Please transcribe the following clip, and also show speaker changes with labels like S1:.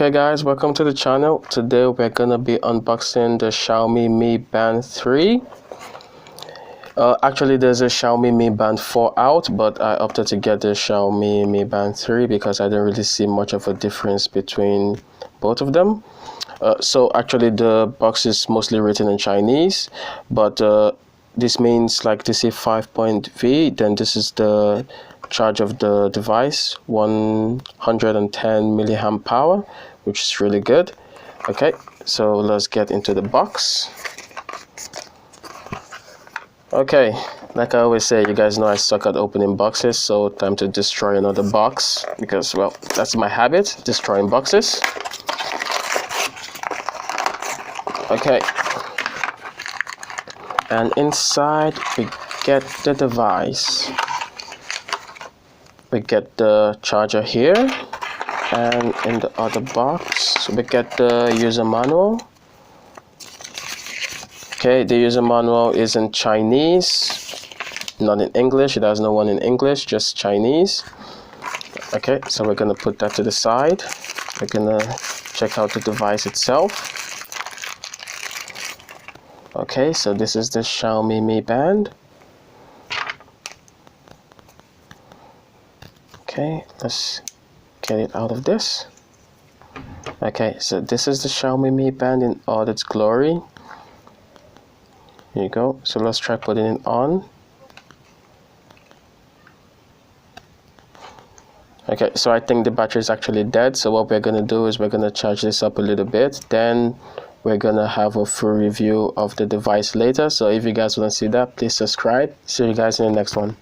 S1: Okay guys, welcome to the channel. Today we're gonna be unboxing the Xiaomi Mi Band 3. Actually there's a Xiaomi Mi Band 4 out, but I opted to get the Xiaomi Mi Band 3 because I didn't really see much of a difference between both of them. So actually the box is mostly written in Chinese, but this means like this is 5.V, then this is the charge of the device, 110 milliamp power, which is really good. Okay, so let's get into the box. Okay, like I always say, you guys know I suck at opening boxes, so time to destroy another box because, well, that's my habit, destroying boxes. Okay, and inside we get the device. We get the charger here, and in the other box we get the user manual. Okay, the user manual is in Chinese, not in English. It has no one in English, just Chinese. Okay, so we're gonna put that to the side. We're gonna check out the device itself. Okay, so this is the Xiaomi Mi Band. Okay, let's get it out of this. Okay, so this is the Xiaomi Mi Band in all its glory. Here you go. So let's try putting it on. Okay, so I think the battery is actually dead. So what we're gonna do is we're gonna charge this up a little bit. Then we're gonna have a full review of the device later. So if you guys wanna see that, please subscribe. See you guys in the next one.